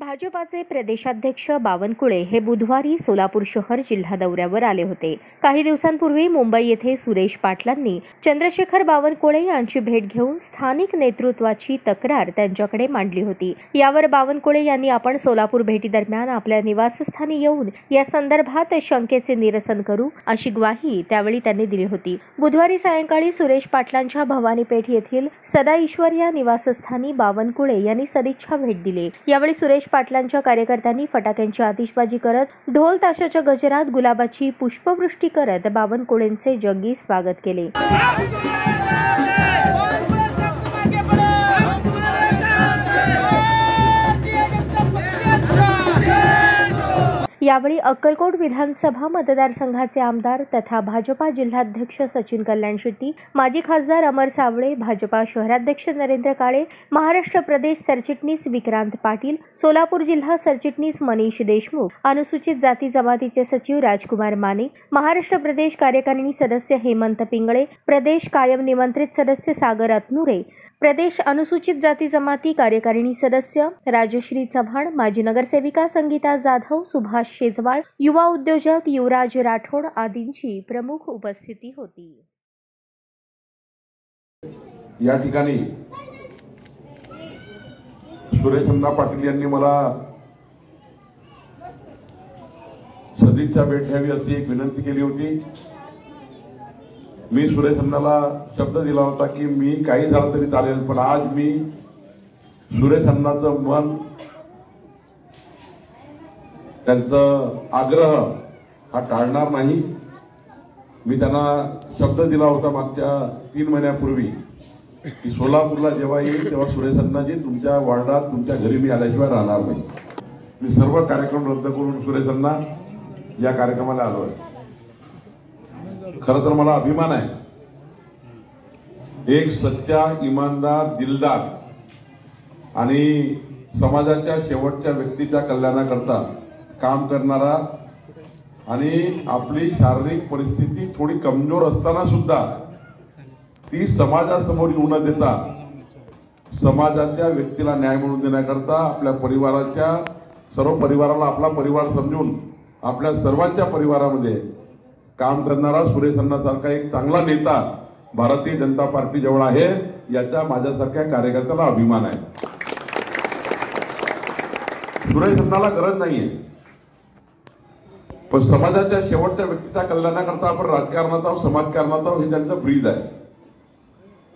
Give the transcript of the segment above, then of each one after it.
भाजपाचे प्रदेशाध्यक्ष बावनकुळे हे बुधवारी सोलापूर शहर जिल्हा दौऱ्यावर आले होते। काही दिवसांपूर्वी मुंबई येथे सुरेश पाटलांनी चंद्रशेखर बावनकुळे यांची भेट घेऊन स्थानिक नेतृत्वाची तक्रार त्यांच्याकडे मांडली होती। यावर बावनकुळे यांनी आपण सोलापूर भेटीदरम्यान आपल्या निवासस्थानी येऊन या संदर्भात शंकेचे निरसन करू अशी ग्वाही त्यावेळी त्यांनी दिली होती। बुधवारी सायंकाळी सुरेश पाटलांच्या भवानीपेठ येथील सदाईश्वर या निवासस्थानी बावनकुळे यांनी सदिच्छा भेट दिली। यावेळी सुरेश पाटलांच्या कार्यकर्त्यांनी फटाक्यांची आतिषबाजी करत ढोल ताशाच्या गजरात गुलाबाची पुष्पवृष्टी करत बावनकुळेंचे जंगी स्वागत केले। यावेळी अक्कलकोट विधानसभा मतदारसंघाचे आमदार तथा भाजपा जिल्हाध्यक्ष सचिन कल्याण शेट्टी, माजी खासदार अमर सावळे, भाजपा शहराध्यक्ष नरेंद्र काळे, महाराष्ट्र प्रदेश सरचिटणीस विक्रांत पाटील, सोलापूर जिल्हा सरचिटणीस मनीष देशमुख, अनुसूचित जाती जमातीचे सचिव राजकुमार माने, महाराष्ट्र प्रदेश कार्यकारिणी सदस्य हेमंत पिंगळे, प्रदेश कायम निमंत्रित सदस्य सागर अतनुरे, प्रदेश अनुसूचित जाती जमाती कार्यकारिणी सदस्य राजश्री चव्हाण, माजी नगरसेविका संगीता जाधव, सुभाष शेजवाळ, युवा उद्योजक युवराज राठोड आदींची प्रमुख उपस्थिती होती। या ठिकाणी सुरेश पाटील यांनी मला सदिच्छा भेट घ्यावी अशी एक विनंती केली होती। मी सुरेश अण्णाला शब्द दिला होता की मी काही झालं तरी चालेल, पण आज मी सुरेश अण्णांचं मन, त्यांचं आग्रह हा टाळणार नाही। मी त्यांना शब्द दिला होता मागच्या 3 महिन्यापूर्वी की सोलापूरला जेव्हा येईल तेव्हा सुरेश अण्णाजी तुमच्या वार्डात तुमच्या घरी मी आल्याशिवाय राहणार नाही। मी सर्व कार्यक्रम रद्द करून सुरेश अण्णा या कार्यक्रमाला आलो आहे। खरं तर मला अभिमान आहे, एक सच्चा, इमानदार, दिलदार आणि समाजाच्या शेवटच्या व्यक्तीच्या कल्याणाकरता काम करणारा आणि आपली शारीरिक परिस्थिती थोडी कमजोर असताना सुद्धा ती समाजासमोर येऊ न देता समाजाच्या व्यक्तीला न्याय मिळवून देण्याकरता आपल्या परिवाराच्या सर्व परिवाराला आपला परिवार समजून आपल्या सर्वांच्या परिवारामध्ये काम करणारा सुरेश अण्णासारखा एक चांगला नेता भारतीय जनता पार्टी जवळ आहे, याचा माझ्यासारख्या कार्यकर्त्याला अभिमान आहे। सुरेश अण्णाला गरज नाहीये, पण समाजाच्या शेवटच्या व्यक्तीच्या कल्याणाकरता आपण राजकारणात आहोत, समाजकारणात आहोत, हे त्यांचं ब्रीद आहे।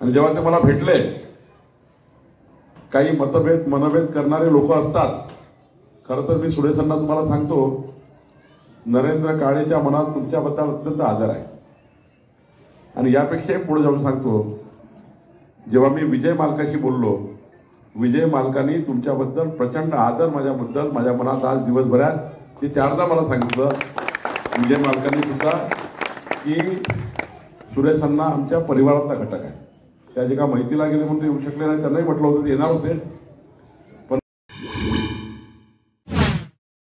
आणि जेव्हा ते मला भेटले, काही मनभेद करणारे लोक असतात। खरं तर मी सुरेश अण्णा तुम्हाला सांगतो, नरेंद्र काळेच्या मनात तुमच्याबद्दल अत्यंत आदर आहे। आणि यापेक्षाही पुढे जाऊन सांगतो, जेव्हा मी विजय मालकाशी बोललो, विजय मालकांनी तुमच्याबद्दल प्रचंड आदर माझ्याबद्दल माझ्या मनात आज दिवसभरात ते 4दा मला सांगितलं विजय मालकांनी सुद्धा की सुरेश अण्णा आमच्या परिवारातला घटक आहे। त्या जे का माहितीला गेले म्हणून ते येऊ शकले नाही, त्यांनाही म्हटलं होतं ते येणार होते,